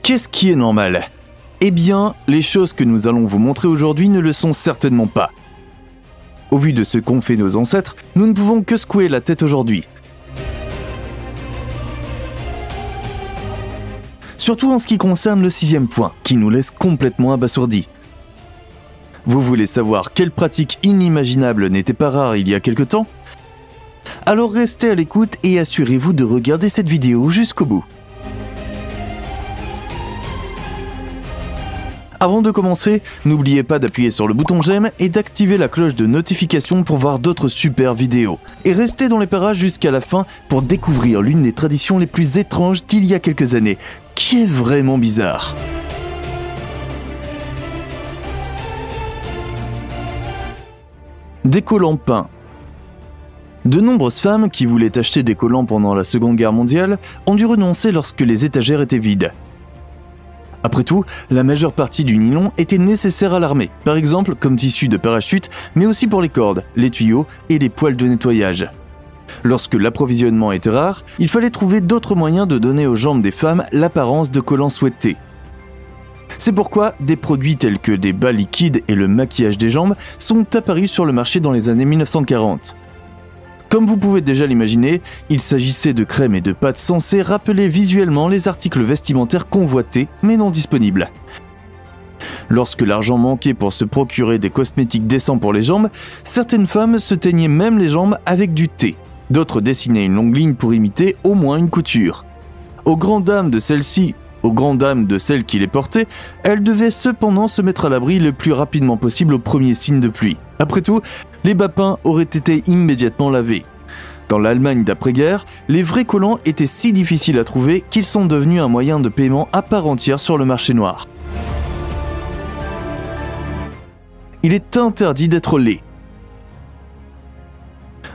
Qu'est-ce qui est normal ? Eh bien, les choses que nous allons vous montrer aujourd'hui ne le sont certainement pas. Au vu de ce qu'ont fait nos ancêtres, nous ne pouvons que secouer la tête aujourd'hui. Surtout en ce qui concerne le 6e point, qui nous laisse complètement abasourdis. Vous voulez savoir quelle pratique inimaginable n'était pas rare il y a quelque temps ? Alors restez à l'écoute et assurez-vous de regarder cette vidéo jusqu'au bout. Avant de commencer, n'oubliez pas d'appuyer sur le bouton j'aime et d'activer la cloche de notification pour voir d'autres super vidéos. Et restez dans les parages jusqu'à la fin pour découvrir l'une des traditions les plus étranges d'il y a quelques années, qui est vraiment bizarre. Des collants peints. De nombreuses femmes qui voulaient acheter des collants pendant la Seconde Guerre mondiale ont dû renoncer lorsque les étagères étaient vides. Après tout, la majeure partie du nylon était nécessaire à l'armée, par exemple comme tissu de parachute, mais aussi pour les cordes, les tuyaux et les poêles de nettoyage. Lorsque l'approvisionnement était rare, il fallait trouver d'autres moyens de donner aux jambes des femmes l'apparence de collants souhaités. C'est pourquoi des produits tels que des bas liquides et le maquillage des jambes sont apparus sur le marché dans les années 1940. Comme vous pouvez déjà l'imaginer, il s'agissait de crèmes et de pâtes censées rappeler visuellement les articles vestimentaires convoités mais non disponibles. Lorsque l'argent manquait pour se procurer des cosmétiques décents pour les jambes, certaines femmes se teignaient même les jambes avec du thé. D'autres dessinaient une longue ligne pour imiter au moins une couture. Aux grandes dames de celles-ci, aux grandes dames de celles qui les portaient, elles devaient cependant se mettre à l'abri le plus rapidement possible au premier signe de pluie. Après tout, les bas peints auraient été immédiatement lavés. Dans l'Allemagne d'après-guerre, les vrais collants étaient si difficiles à trouver qu'ils sont devenus un moyen de paiement à part entière sur le marché noir. Il est interdit d'être laid.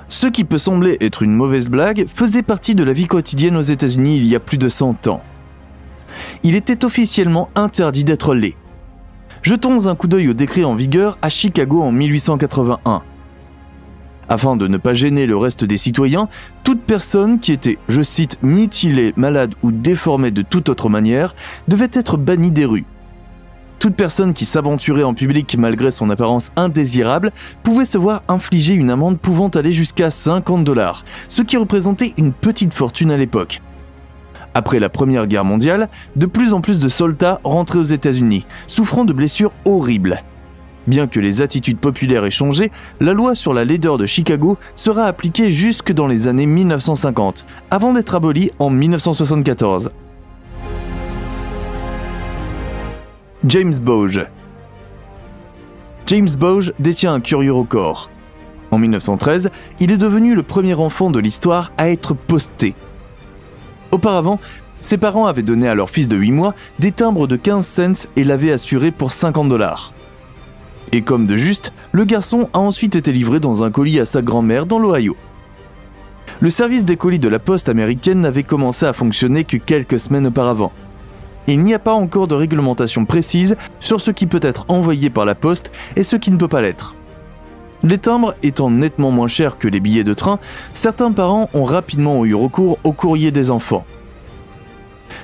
Ce qui peut sembler être une mauvaise blague faisait partie de la vie quotidienne aux États-Unis il y a plus de 100 ans. Il était officiellement interdit d'être laid. Jetons un coup d'œil au décret en vigueur à Chicago en 1881. Afin de ne pas gêner le reste des citoyens, toute personne qui était, je cite, mutilée, malade ou déformée de toute autre manière, devait être bannie des rues. Toute personne qui s'aventurait en public malgré son apparence indésirable pouvait se voir infliger une amende pouvant aller jusqu'à 50 $, ce qui représentait une petite fortune à l'époque. Après la Première Guerre mondiale, de plus en plus de soldats rentraient aux États-Unis, souffrant de blessures horribles. Bien que les attitudes populaires aient changé, la loi sur la laideur de Chicago sera appliquée jusque dans les années 1950, avant d'être abolie en 1974. James Bauge. James Bauge détient un curieux record. En 1913, il est devenu le premier enfant de l'histoire à être posté. Auparavant, ses parents avaient donné à leur fils de 8 mois des timbres de 15 cents et l'avaient assuré pour 50 $. Et comme de juste, le garçon a ensuite été livré dans un colis à sa grand-mère dans l'Ohio. Le service des colis de la poste américaine n'avait commencé à fonctionner que quelques semaines auparavant. Et il n'y a pas encore de réglementation précise sur ce qui peut être envoyé par la poste et ce qui ne peut pas l'être. Les timbres étant nettement moins chers que les billets de train, certains parents ont rapidement eu recours au courrier des enfants.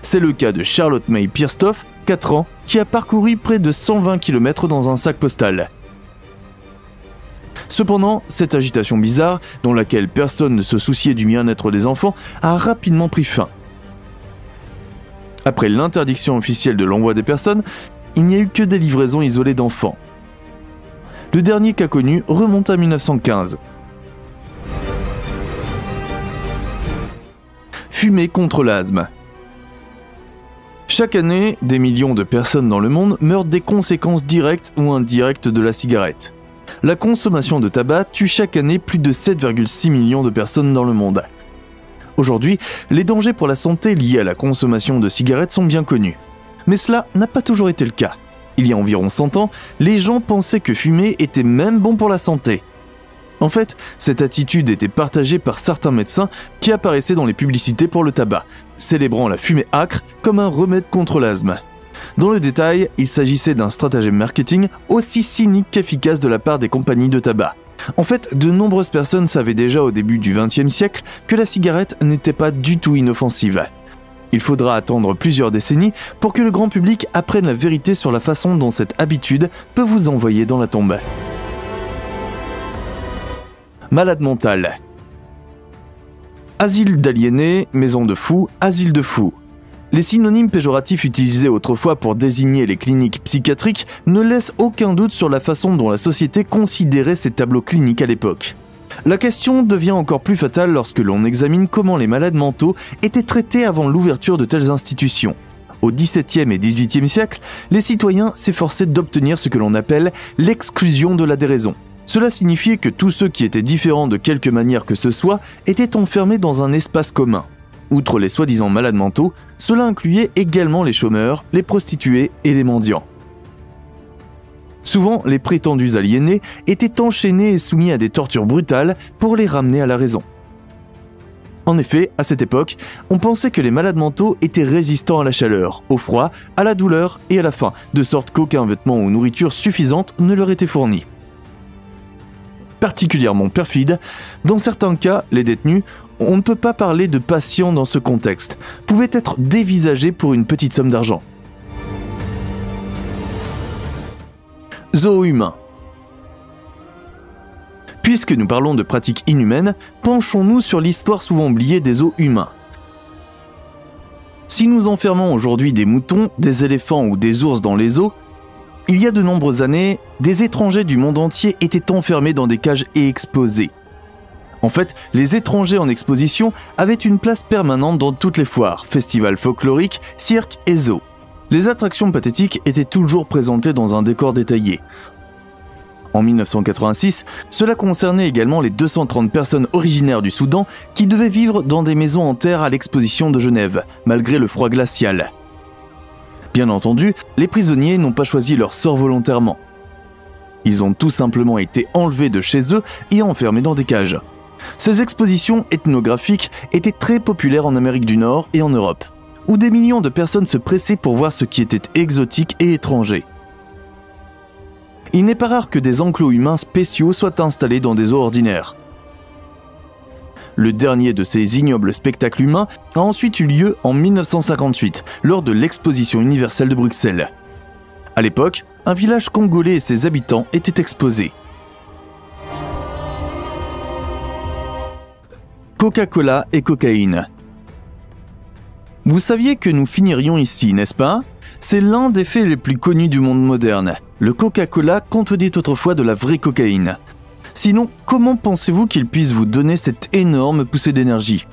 C'est le cas de Charlotte May Pierstoff, 4 ans, qui a parcouru près de 120 km dans un sac postal. Cependant, cette agitation bizarre, dans laquelle personne ne se souciait du bien-être des enfants, a rapidement pris fin. Après l'interdiction officielle de l'envoi des personnes, il n'y a eu que des livraisons isolées d'enfants. Le dernier cas connu remonte à 1915. Fumer contre l'asthme. Chaque année, des millions de personnes dans le monde meurent des conséquences directes ou indirectes de la cigarette. La consommation de tabac tue chaque année plus de 7,6 millions de personnes dans le monde. Aujourd'hui, les dangers pour la santé liés à la consommation de cigarettes sont bien connus. Mais cela n'a pas toujours été le cas. Il y a environ 100 ans, les gens pensaient que fumer était même bon pour la santé. En fait, cette attitude était partagée par certains médecins qui apparaissaient dans les publicités pour le tabac, célébrant la fumée âcre comme un remède contre l'asthme. Dans le détail, il s'agissait d'un stratagème marketing aussi cynique qu'efficace de la part des compagnies de tabac. En fait, de nombreuses personnes savaient déjà au début du XXe siècle que la cigarette n'était pas du tout inoffensive. Il faudra attendre plusieurs décennies pour que le grand public apprenne la vérité sur la façon dont cette habitude peut vous envoyer dans la tombe. Malade mental. Asile d'aliénés, maison de fous, asile de fous. Les synonymes péjoratifs utilisés autrefois pour désigner les cliniques psychiatriques ne laissent aucun doute sur la façon dont la société considérait ces tableaux cliniques à l'époque. La question devient encore plus fatale lorsque l'on examine comment les malades mentaux étaient traités avant l'ouverture de telles institutions. Au XVIIe et XVIIIe siècle, les citoyens s'efforçaient d'obtenir ce que l'on appelle l'exclusion de la déraison. Cela signifiait que tous ceux qui étaient différents de quelque manière que ce soit étaient enfermés dans un espace commun. Outre les soi-disant malades mentaux, cela incluait également les chômeurs, les prostituées et les mendiants. Souvent, les prétendus aliénés étaient enchaînés et soumis à des tortures brutales pour les ramener à la raison. En effet, à cette époque, on pensait que les malades mentaux étaient résistants à la chaleur, au froid, à la douleur et à la faim, de sorte qu'aucun vêtement ou nourriture suffisante ne leur était fourni. Particulièrement perfide, dans certains cas, les détenus, on ne peut pas parler de patients dans ce contexte, pouvaient être dévisagés pour une petite somme d'argent. Zoos humains. Puisque nous parlons de pratiques inhumaines, penchons-nous sur l'histoire souvent oubliée des zoos humains. Si nous enfermons aujourd'hui des moutons, des éléphants ou des ours dans les zoos, il y a de nombreuses années, des étrangers du monde entier étaient enfermés dans des cages et exposés. En fait, les étrangers en exposition avaient une place permanente dans toutes les foires, festivals folkloriques, cirques et zoos. Les attractions pathétiques étaient toujours présentées dans un décor détaillé. En 1986, cela concernait également les 230 personnes originaires du Soudan qui devaient vivre dans des maisons en terre à l'exposition de Genève, malgré le froid glacial. Bien entendu, les prisonniers n'ont pas choisi leur sort volontairement. Ils ont tout simplement été enlevés de chez eux et enfermés dans des cages. Ces expositions ethnographiques étaient très populaires en Amérique du Nord et en Europe, où des millions de personnes se pressaient pour voir ce qui était exotique et étranger. Il n'est pas rare que des enclos humains spéciaux soient installés dans des zoos ordinaires. Le dernier de ces ignobles spectacles humains a ensuite eu lieu en 1958, lors de l'Exposition universelle de Bruxelles. À l'époque, un village congolais et ses habitants étaient exposés. Coca-Cola et cocaïne. Vous saviez que nous finirions ici, n'est-ce pas? C'est l'un des faits les plus connus du monde moderne. Le Coca-Cola contenait autrefois de la vraie cocaïne. Sinon, comment pensez-vous qu'il puisse vous donner cette énorme poussée d'énergie?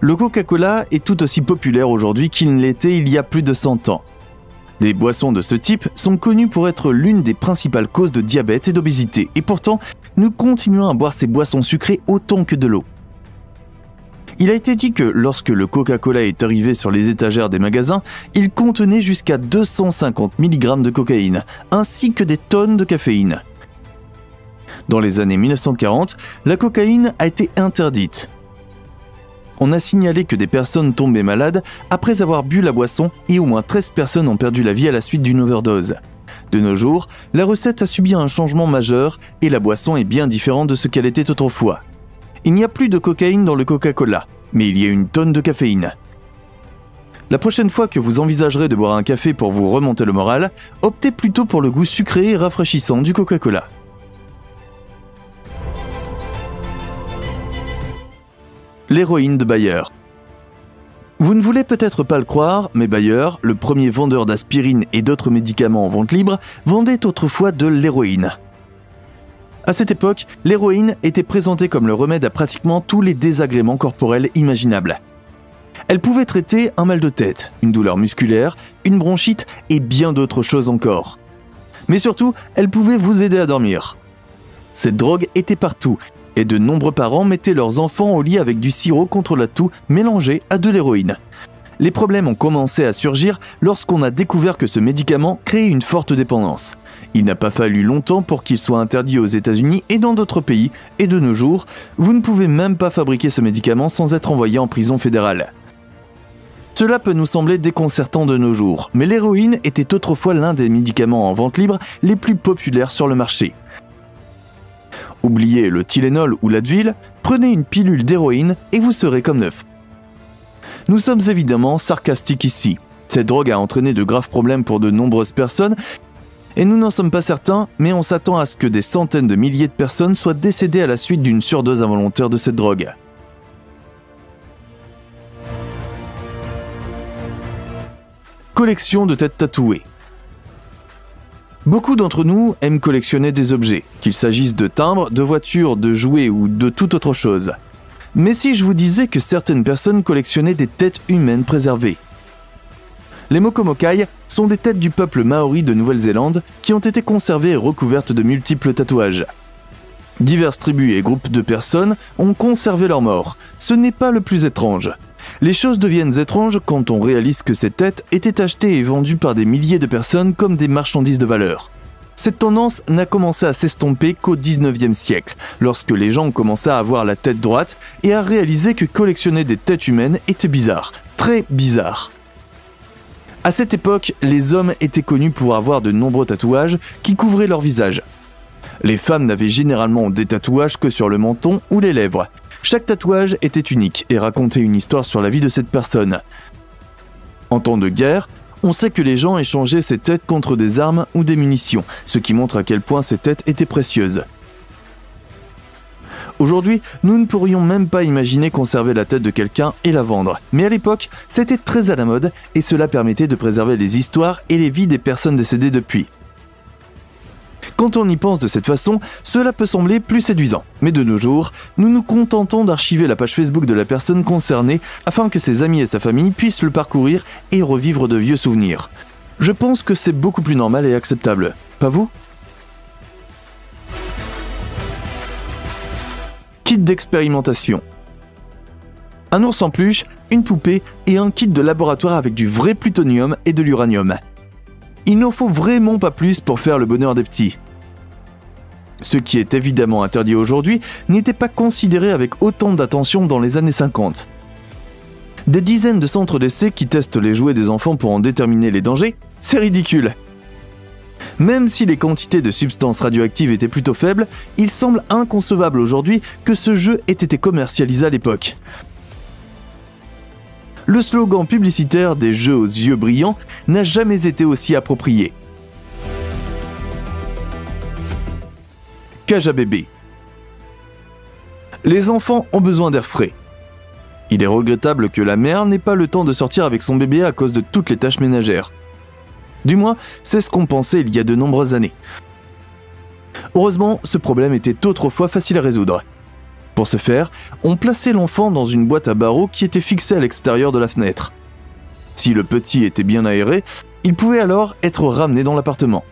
Le Coca-Cola est tout aussi populaire aujourd'hui qu'il ne l'était il y a plus de 100 ans. Des boissons de ce type sont connues pour être l'une des principales causes de diabète et d'obésité, et pourtant, nous continuons à boire ces boissons sucrées autant que de l'eau. Il a été dit que lorsque le Coca-Cola est arrivé sur les étagères des magasins, il contenait jusqu'à 250 mg de cocaïne, ainsi que des tonnes de caféine. Dans les années 1940, la cocaïne a été interdite. On a signalé que des personnes tombaient malades après avoir bu la boisson et au moins 13 personnes ont perdu la vie à la suite d'une overdose. De nos jours, la recette a subi un changement majeur et la boisson est bien différente de ce qu'elle était autrefois. Il n'y a plus de cocaïne dans le Coca-Cola, mais il y a une tonne de caféine. La prochaine fois que vous envisagerez de boire un café pour vous remonter le moral, optez plutôt pour le goût sucré et rafraîchissant du Coca-Cola. L'héroïne de Bayer. Vous ne voulez peut-être pas le croire, mais Bayer, le premier vendeur d'aspirine et d'autres médicaments en vente libre, vendait autrefois de l'héroïne. À cette époque, l'héroïne était présentée comme le remède à pratiquement tous les désagréments corporels imaginables. Elle pouvait traiter un mal de tête, une douleur musculaire, une bronchite et bien d'autres choses encore. Mais surtout, elle pouvait vous aider à dormir. Cette drogue était partout, et de nombreux parents mettaient leurs enfants au lit avec du sirop contre la toux mélangé à de l'héroïne. Les problèmes ont commencé à surgir lorsqu'on a découvert que ce médicament créait une forte dépendance. Il n'a pas fallu longtemps pour qu'il soit interdit aux États-Unis et dans d'autres pays, et de nos jours, vous ne pouvez même pas fabriquer ce médicament sans être envoyé en prison fédérale. Cela peut nous sembler déconcertant de nos jours, mais l'héroïne était autrefois l'un des médicaments en vente libre les plus populaires sur le marché. Oubliez le Tylenol ou l'Advil, prenez une pilule d'héroïne et vous serez comme neuf. Nous sommes évidemment sarcastiques ici. Cette drogue a entraîné de graves problèmes pour de nombreuses personnes, et nous n'en sommes pas certains, mais on s'attend à ce que des centaines de milliers de personnes soient décédées à la suite d'une surdose involontaire de cette drogue. Collection de têtes tatouées. Beaucoup d'entre nous aiment collectionner des objets, qu'il s'agisse de timbres, de voitures, de jouets ou de toute autre chose. Mais si je vous disais que certaines personnes collectionnaient des têtes humaines préservées? Les Mokomokai sont des têtes du peuple maori de Nouvelle-Zélande qui ont été conservées et recouvertes de multiples tatouages. Diverses tribus et groupes de personnes ont conservé leurs morts. Ce n'est pas le plus étrange. Les choses deviennent étranges quand on réalise que ces têtes étaient achetées et vendues par des milliers de personnes comme des marchandises de valeur. Cette tendance n'a commencé à s'estomper qu'au 19e siècle, lorsque les gens commençaient à avoir la tête droite et à réaliser que collectionner des têtes humaines était bizarre, très bizarre. À cette époque, les hommes étaient connus pour avoir de nombreux tatouages qui couvraient leur visage. Les femmes n'avaient généralement des tatouages que sur le menton ou les lèvres. Chaque tatouage était unique et racontait une histoire sur la vie de cette personne. En temps de guerre, on sait que les gens échangeaient ces têtes contre des armes ou des munitions, ce qui montre à quel point ces têtes étaient précieuses. Aujourd'hui, nous ne pourrions même pas imaginer conserver la tête de quelqu'un et la vendre. Mais à l'époque, c'était très à la mode et cela permettait de préserver les histoires et les vies des personnes décédées depuis. Quand on y pense de cette façon, cela peut sembler plus séduisant. Mais de nos jours, nous nous contentons d'archiver la page Facebook de la personne concernée afin que ses amis et sa famille puissent le parcourir et revivre de vieux souvenirs. Je pense que c'est beaucoup plus normal et acceptable. Pas vous ? Kit d'expérimentation. Un ours en peluche, une poupée et un kit de laboratoire avec du vrai plutonium et de l'uranium. Il n'en faut vraiment pas plus pour faire le bonheur des petits. Ce qui est évidemment interdit aujourd'hui n'était pas considéré avec autant d'attention dans les années 50. Des dizaines de centres d'essai qui testent les jouets des enfants pour en déterminer les dangers, c'est ridicule. Même si les quantités de substances radioactives étaient plutôt faibles, il semble inconcevable aujourd'hui que ce jeu ait été commercialisé à l'époque. Le slogan publicitaire des jeux aux yeux brillants n'a jamais été aussi approprié. Cage à bébé. Les enfants ont besoin d'air frais. Il est regrettable que la mère n'ait pas le temps de sortir avec son bébé à cause de toutes les tâches ménagères. Du moins, c'est ce qu'on pensait il y a de nombreuses années. Heureusement, ce problème était autrefois facile à résoudre. Pour ce faire, on plaçait l'enfant dans une boîte à barreaux qui était fixée à l'extérieur de la fenêtre. Si le petit était bien aéré, il pouvait alors être ramené dans l'appartement.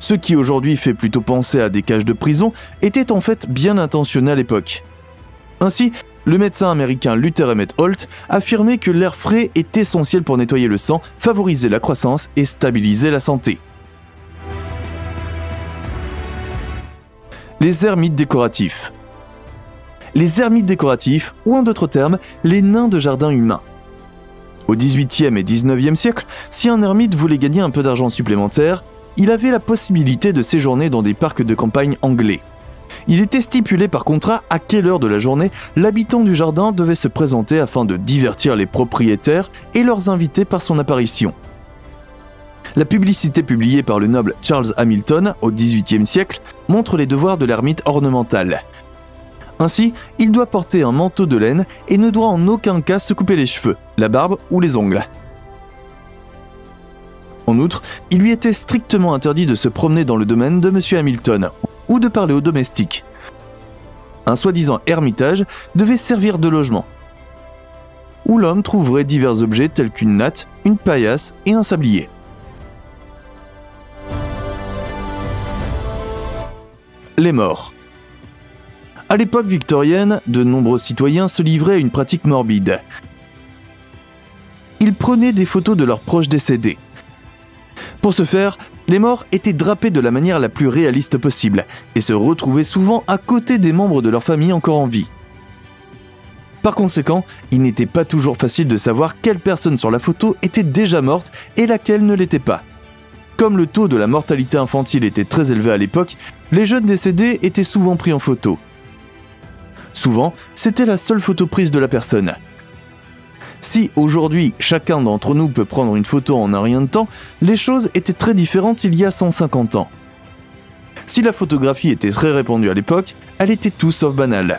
Ce qui aujourd'hui fait plutôt penser à des cages de prison était en fait bien intentionné à l'époque. Ainsi, le médecin américain Luther Emmett Holt affirmait que l'air frais est essentiel pour nettoyer le sang, favoriser la croissance et stabiliser la santé. Les ermites décoratifs. Les ermites décoratifs, ou en d'autres termes, les nains de jardin humains. Au XVIIIe et XIXe siècle, si un ermite voulait gagner un peu d'argent supplémentaire, il avait la possibilité de séjourner dans des parcs de campagne anglais. Il était stipulé par contrat à quelle heure de la journée l'habitant du jardin devait se présenter afin de divertir les propriétaires et leurs invités par son apparition. La publicité publiée par le noble Charles Hamilton au XVIIIe siècle montre les devoirs de l'ermite ornemental. Ainsi, il doit porter un manteau de laine et ne doit en aucun cas se couper les cheveux, la barbe ou les ongles. En outre, il lui était strictement interdit de se promener dans le domaine de M. Hamilton ou de parler aux domestiques. Un soi-disant ermitage devait servir de logement, où l'homme trouverait divers objets tels qu'une natte, une paillasse et un sablier. Les morts. À l'époque victorienne, de nombreux citoyens se livraient à une pratique morbide. Ils prenaient des photos de leurs proches décédés. Pour ce faire, les morts étaient drapés de la manière la plus réaliste possible et se retrouvaient souvent à côté des membres de leur famille encore en vie. Par conséquent, il n'était pas toujours facile de savoir quelle personne sur la photo était déjà morte et laquelle ne l'était pas. Comme le taux de la mortalité infantile était très élevé à l'époque, les jeunes décédés étaient souvent pris en photo. Souvent, c'était la seule photo prise de la personne. Si aujourd'hui chacun d'entre nous peut prendre une photo en un rien de temps, les choses étaient très différentes il y a 150 ans. Si la photographie était très répandue à l'époque, elle était tout sauf banale.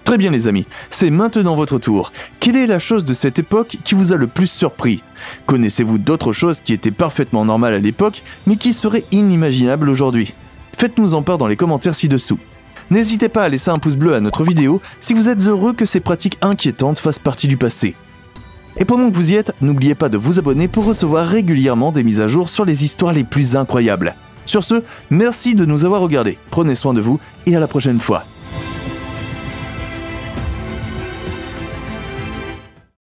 Très bien les amis, c'est maintenant votre tour. Quelle est la chose de cette époque qui vous a le plus surpris? Connaissez-vous d'autres choses qui étaient parfaitement normales à l'époque, mais qui seraient inimaginables aujourd'hui? Faites-nous en part dans les commentaires ci-dessous. N'hésitez pas à laisser un pouce bleu à notre vidéo si vous êtes heureux que ces pratiques inquiétantes fassent partie du passé. Et pendant que vous y êtes, n'oubliez pas de vous abonner pour recevoir régulièrement des mises à jour sur les histoires les plus incroyables. Sur ce, merci de nous avoir regardés, prenez soin de vous et à la prochaine fois.